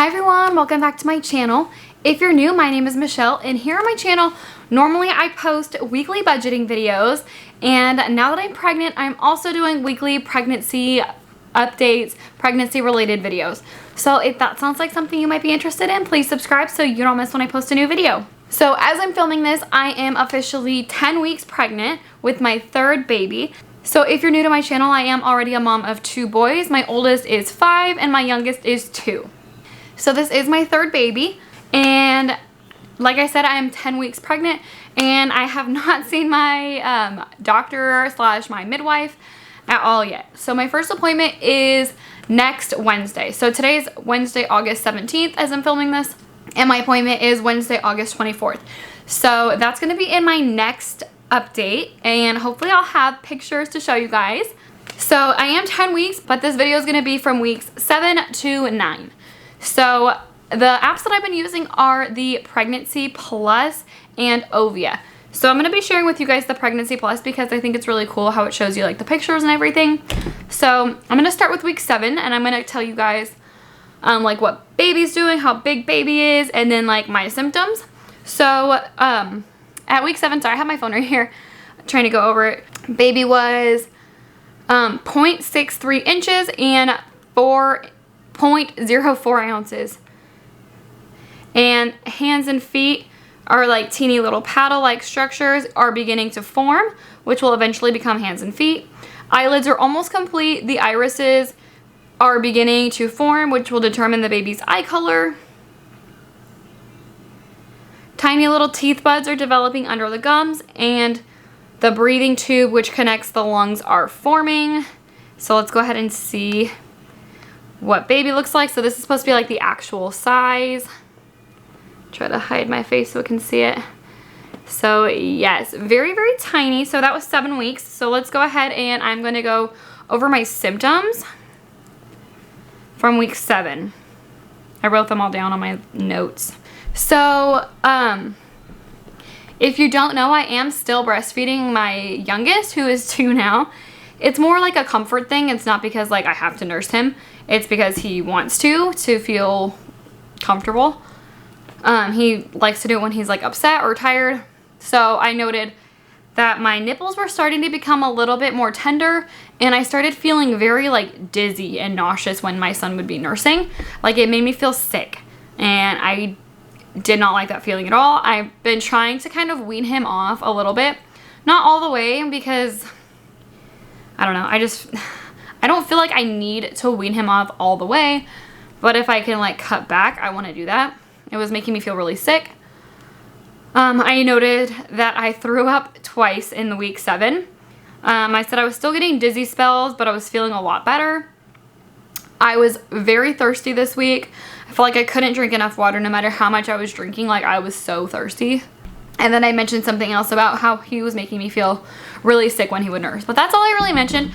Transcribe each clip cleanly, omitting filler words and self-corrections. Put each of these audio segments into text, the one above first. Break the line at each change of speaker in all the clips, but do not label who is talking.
Hi everyone, welcome back to my channel. If you're new, my name is Michelle, and here on my channel, normally I post weekly budgeting videos, and now that I'm pregnant, I'm also doing weekly pregnancy updates, pregnancy related videos. So if that sounds like something you might be interested in, please subscribe so you don't miss when I post a new video. So as I'm filming this, I am officially 10 weeks pregnant with my third baby. So if you're new to my channel, I am already a mom of 2 boys. My oldest is 5 and my youngest is 2. So this is my third baby, and like I said, I am 10 weeks pregnant, and I have not seen my doctor slash my midwife at all yet. So my first appointment is next Wednesday. So today is Wednesday, August 17th as I'm filming this, and my appointment is Wednesday, August 24th. So that's going to be in my next update, and hopefully I'll have pictures to show you guys. So I am 10 weeks, but this video is going to be from weeks 7 to 9. So the apps that I've been using are the Pregnancy Plus and Ovia. So I'm going to be sharing with you guys the Pregnancy Plus because I think it's really cool how it shows you like the pictures and everything. So I'm going to start with week 7, and I'm going to tell you guys like what baby's doing, how big baby is, and then like my symptoms. So at week 7, sorry, I have my phone right here trying to go over it. Baby was 0.63 inches and 0.04 ounces. And hands and feet are like teeny little paddle-like structures are beginning to form, which will eventually become hands and feet. Eyelids are almost complete. The irises are beginning to form, which will determine the baby's eye color. Tiny little teeth buds are developing under the gums, and the breathing tube, which connects the lungs, are forming. So let's go ahead and see what baby looks like. So this is supposed to be like the actual size. Try to hide my face so we can see it. So yes, very, very tiny. So that was 7 weeks. So let's go ahead and I'm going to go over my symptoms from week 7. I wrote them all down on my notes. So if you don't know, I am still breastfeeding my youngest, who is 2 now. It's more like a comfort thing. It's not because like I have to nurse him. It's because he wants to feel comfortable. He likes to do it when he's like upset or tired. So I noted that my nipples were starting to become a little bit more tender, and I started feeling very like dizzy and nauseous when my son would be nursing. Like it made me feel sick, and I did not like that feeling at all. I've been trying to kind of wean him off a little bit. Not all the way, because I don't know, I don't feel like I need to wean him off all the way, but if I can like cut back, I want to do that. It was making me feel really sick. I noted that I threw up twice in the week 7. I said I was still getting dizzy spells, but I was feeling a lot better. I was very thirsty this week. I felt like I couldn't drink enough water no matter how much I was drinking. Like I was so thirsty. And then I mentioned something else about how he was making me feel really sick when he would nurse. But that's all I really mentioned.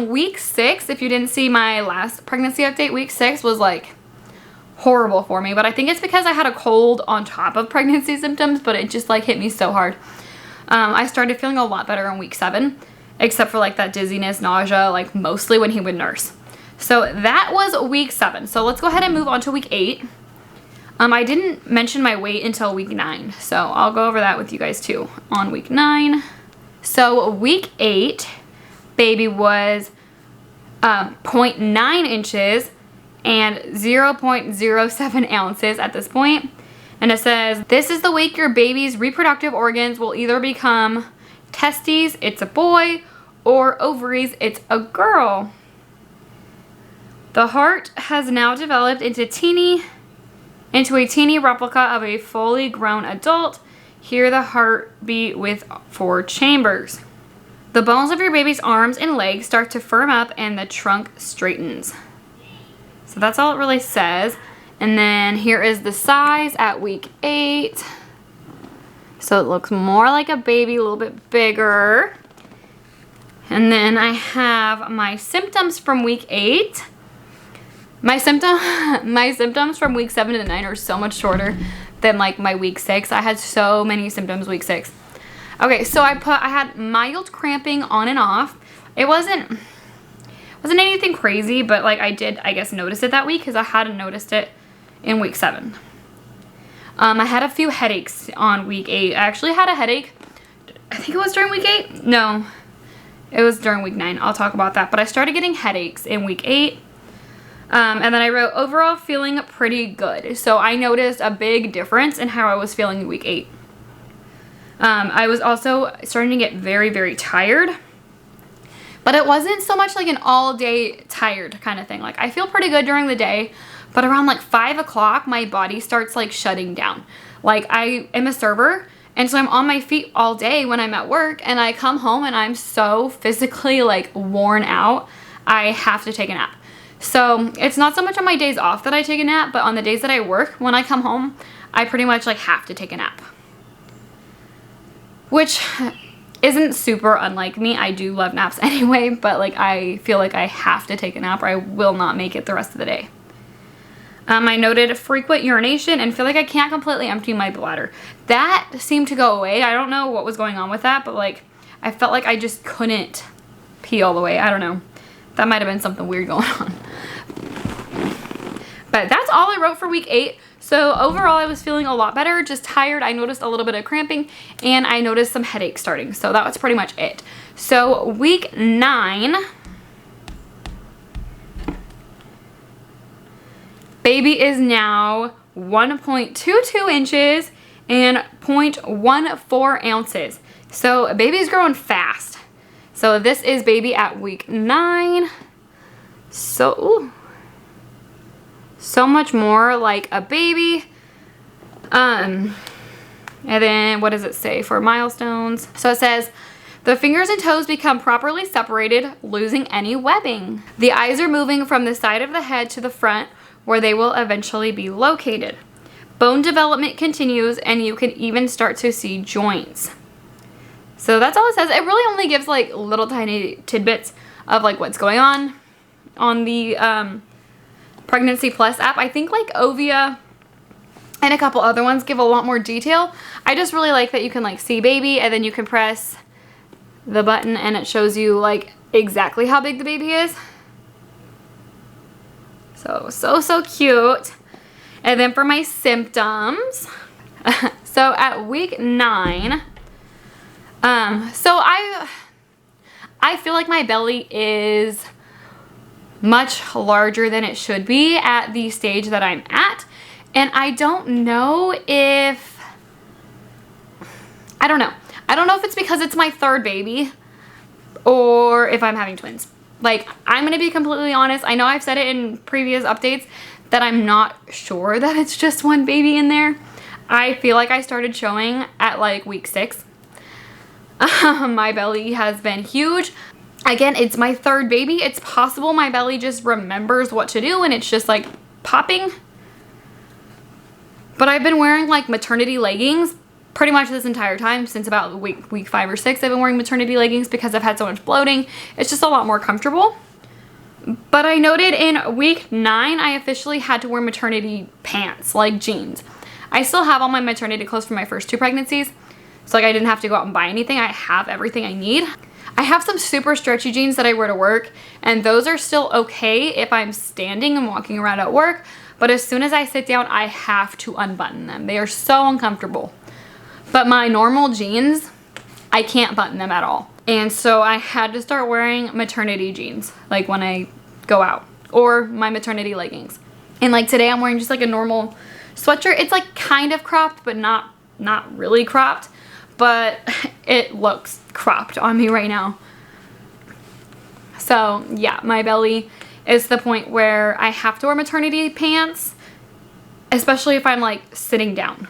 Week 6, if you didn't see my last pregnancy update, week 6 was like horrible for me. But I think it's because I had a cold on top of pregnancy symptoms, but it just like hit me so hard. I started feeling a lot better in week 7, except for like that dizziness, nausea, like mostly when he would nurse. So that was week 7. So let's go ahead and move on to week 8. I didn't mention my weight until week 9, so I'll go over that with you guys too on week 9. So week 8, baby was 0.9 inches and 0.07 ounces at this point. And it says, this is the week your baby's reproductive organs will either become testes, it's a boy, or ovaries, it's a girl. The heart has now developed into a teeny replica of a fully grown adult. Hear the heartbeat with 4 chambers. The bones of your baby's arms and legs start to firm up and the trunk straightens. So that's all it really says. And then here is the size at week 8. So it looks more like a baby, a little bit bigger. And then I have my symptoms from week 8. My symptoms from week 7 to 9 are so much shorter than like my week 6. I had so many symptoms week 6. Okay, so I had mild cramping on and off. It wasn't anything crazy, but like I did, I guess, notice it that week because I hadn't noticed it in week 7. I had a few headaches on week 8. I actually had a headache, I think it was during week 8. No, it was during week 9. I'll talk about that. But I started getting headaches in week 8. And then I wrote, overall feeling pretty good. So I noticed a big difference in how I was feeling in week 8. I was also starting to get very, very tired. But it wasn't so much like an all-day tired kind of thing. Like, I feel pretty good during the day. But around like 5 o'clock, my body starts like shutting down. Like, I am a server, and so I'm on my feet all day when I'm at work, and I come home and I'm so physically like worn out, I have to take a nap. So it's not so much on my days off that I take a nap, but on the days that I work, when I come home, I pretty much like have to take a nap. Which isn't super unlike me. I do love naps anyway, but like I feel like I have to take a nap or I will not make it the rest of the day. I noted frequent urination and feel like I can't completely empty my bladder. That seemed to go away. I don't know what was going on with that, but like I felt like I just couldn't pee all the way. I don't know. That might have been something weird going on. But that's all I wrote for week 8. So overall I was feeling a lot better, just tired. I noticed a little bit of cramping and I noticed some headaches starting. So that was pretty much it. So week 9, baby is now 1.22 inches and 0.14 ounces. So baby's growing fast. So this is baby at week 9. So much more like a baby. And then what does it say for milestones? So it says, the fingers and toes become properly separated, losing any webbing. The eyes are moving from the side of the head to the front, where they will eventually be located. Bone development continues, and you can even start to see joints. So that's all it says. It really only gives like little tiny tidbits of like what's going on the Pregnancy Plus app. I think like Ovia and a couple other ones give a lot more detail. I just really like that you can like see baby and then you can press the button and it shows you like exactly how big the baby is. So cute. And then for my symptoms, so at week 9, so I feel like my belly is much larger than it should be at the stage that I'm at. And I don't know if it's because it's my 3rd baby or if I'm having twins. Like, I'm gonna be completely honest. I know I've said it in previous updates that I'm not sure that it's just one baby in there. I feel like I started showing at like week 6. My belly has been huge. Again, it's my 3rd baby. It's possible my belly just remembers what to do and it's just like popping. But I've been wearing like maternity leggings pretty much this entire time since about week 5 or 6. I've been wearing maternity leggings because I've had so much bloating. It's just a lot more comfortable. But I noted in week 9, I officially had to wear maternity pants, like jeans. I still have all my maternity clothes from my first 2 pregnancies. So like I didn't have to go out and buy anything. I have everything I need. I have some super stretchy jeans that I wear to work, and those are still okay if I'm standing and walking around at work, but as soon as I sit down, I have to unbutton them. They are so uncomfortable. But my normal jeans, I can't button them at all. And so I had to start wearing maternity jeans, like when I go out, or my maternity leggings. And like today I'm wearing just like a normal sweatshirt. It's like kind of cropped, but not really cropped. But it looks cropped on me right now. So yeah, my belly is the point where I have to wear maternity pants, especially if I'm like sitting down.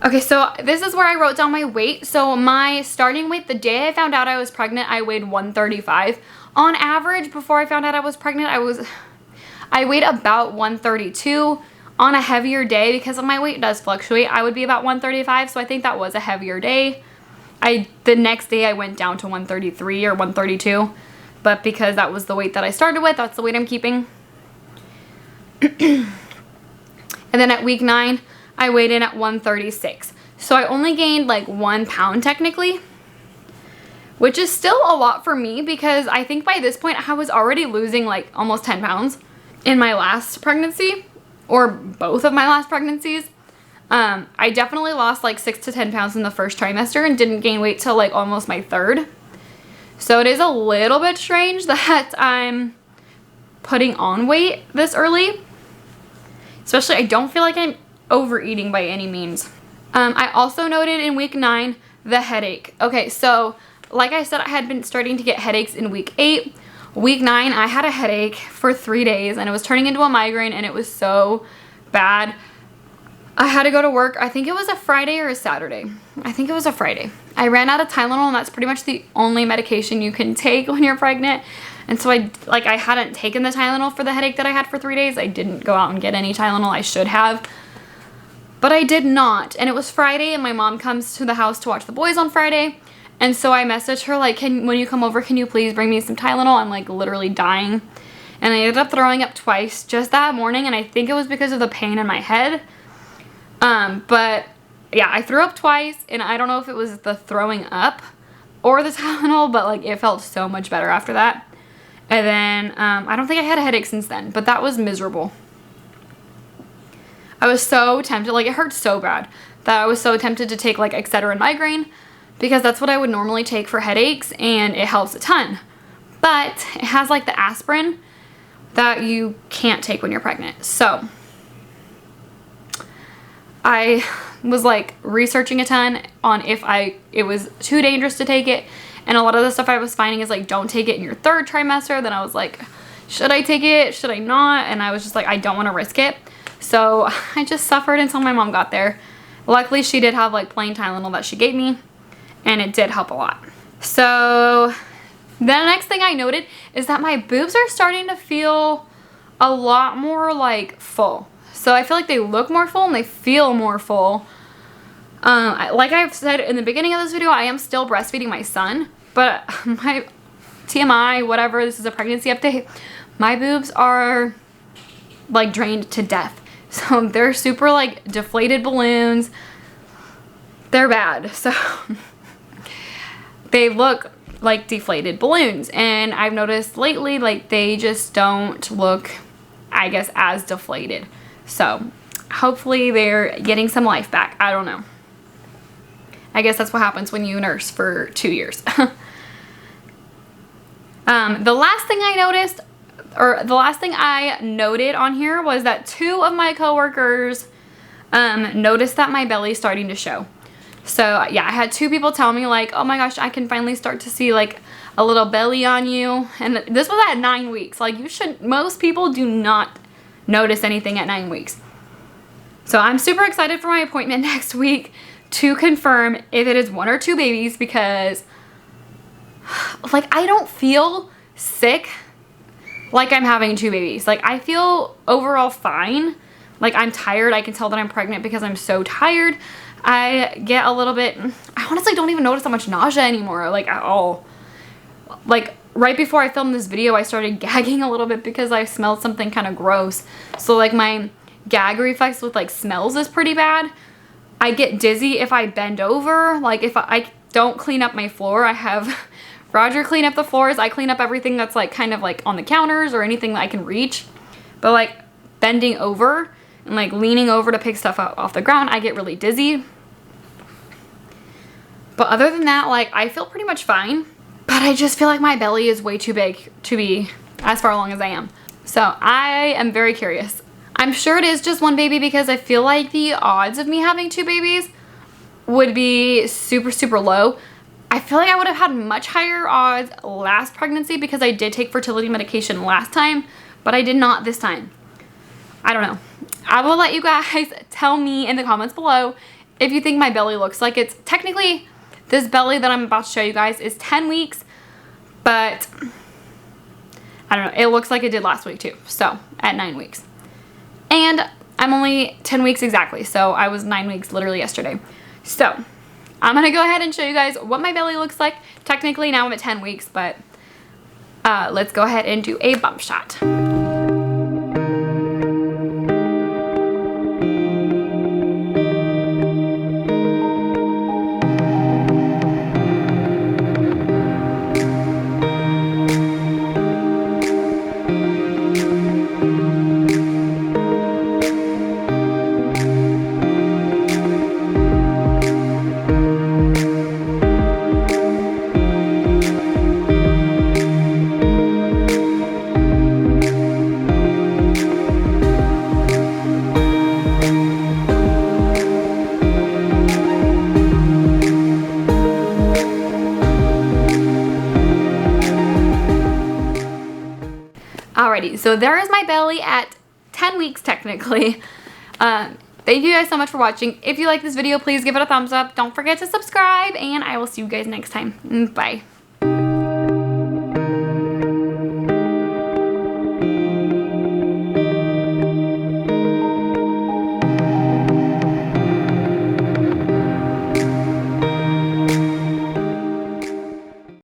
Okay, so this is where I wrote down my weight. So my starting weight, the day I found out I was pregnant, I weighed 135. On average, before I found out I was pregnant, I weighed about 132. On a heavier day, because my weight does fluctuate, I would be about 135, so I think that was a heavier day. The next day I went down to 133 or 132, but because that was the weight that I started with, that's the weight I'm keeping. And then at week 9, I weighed in at 136. So I only gained like 1 pound technically, which is still a lot for me because I think by this point I was already losing like almost 10 pounds in my last pregnancy. or both of my last pregnancies. I definitely lost like 6 to 10 pounds in the first trimester and didn't gain weight till like almost my third. So it is a little bit strange that I'm putting on weight this early. Especially, I don't feel like I'm overeating by any means. I also noted in week 9 the headache. Okay, so like I said, I had been starting to get headaches in week 8. Week 9, I had a headache for 3 days and it was turning into a migraine and it was so bad. I had to go to work. I think it was a Friday or a Saturday. I think it was a Friday. I ran out of Tylenol, and that's pretty much the only medication you can take when you're pregnant. And so I hadn't taken the Tylenol for the headache that I had for 3 days. I didn't go out and get any Tylenol. I should have. But I did not. And it was Friday, and my mom comes to the house to watch the boys on Friday. And so I messaged her, like, when you come over, can you please bring me some Tylenol? I'm, like, literally dying. And I ended up throwing up twice just that morning, and I think it was because of the pain in my head. But yeah, I threw up twice, and I don't know if it was the throwing up or the Tylenol, but like it felt so much better after that. And then, I don't think I had a headache since then, but that was miserable. I was so tempted, like it hurt so bad that I was so tempted to take like Excedrin migraine because that's what I would normally take for headaches and it helps a ton. But it has like the aspirin that you can't take when you're pregnant. So I was like researching a ton on if it was too dangerous to take it, and a lot of the stuff I was finding is like don't take it in your third trimester. Then I was like, should I take it, should I not? And I was just like, I don't want to risk it. So I just suffered until my mom got there. Luckily she did have like plain Tylenol that she gave me, and it did help a lot. So the next thing I noted is that my boobs are starting to feel a lot more like full. So I feel like they look more full and they feel more full. Like I've said in the beginning of this video, I am still breastfeeding my son, but my TMI, whatever, this is a pregnancy update, my boobs are like drained to death. So they're super like deflated balloons. They're bad. So they look like deflated balloons, and I've noticed lately like they just don't look, I guess, as deflated. So hopefully they're getting some life back. I don't know. I guess that's what happens when you nurse for 2 years. The last thing I noticed, or the last thing I noted on here, was that 2 of my coworkers noticed that my belly's starting to show. So yeah, I had 2 people tell me like, oh my gosh, I can finally start to see like a little belly on you. And this was at 9 weeks. Like most people do not notice anything at 9 weeks. So I'm super excited for my appointment next week to confirm if it is 1 or 2 babies, because like I don't feel sick like I'm having 2 babies. Like I feel overall fine. Like I'm tired. I can tell that I'm pregnant because I'm so tired. I get a little bit, I honestly don't even notice that much nausea anymore, like at all. Like right before I filmed this video, I started gagging a little bit because I smelled something kind of gross. So like my gag reflex with like smells is pretty bad. I get dizzy if I bend over. Like if I don't clean up my floor, I have Roger clean up the floors. I clean up everything that's like kind of like on the counters or anything that I can reach. But like bending over and like leaning over to pick stuff up off the ground, I get really dizzy. But other than that, like I feel pretty much fine. But I just feel like my belly is way too big to be as far along as I am. So I am very curious. I'm sure it is just 1 baby because I feel like the odds of me having 2 babies would be super, super low. I feel like I would have had much higher odds last pregnancy because I did take fertility medication last time, but I did not this time. I don't know. I will let you guys tell me in the comments below if you think my belly looks like it's technically, this belly that I'm about to show you guys is 10 weeks, but I don't know. It looks like it did last week too. So at 9 weeks. And I'm only 10 weeks exactly. So I was 9 weeks literally yesterday. So I'm going to go ahead and show you guys what my belly looks like. Technically now I'm at 10 weeks, but let's go ahead and do a bump shot. Alrighty, so there is my belly at 10 weeks technically. Thank you guys so much for watching. If you like this video, please give it a thumbs up. Don't forget to subscribe, and I will see you guys next time. Bye.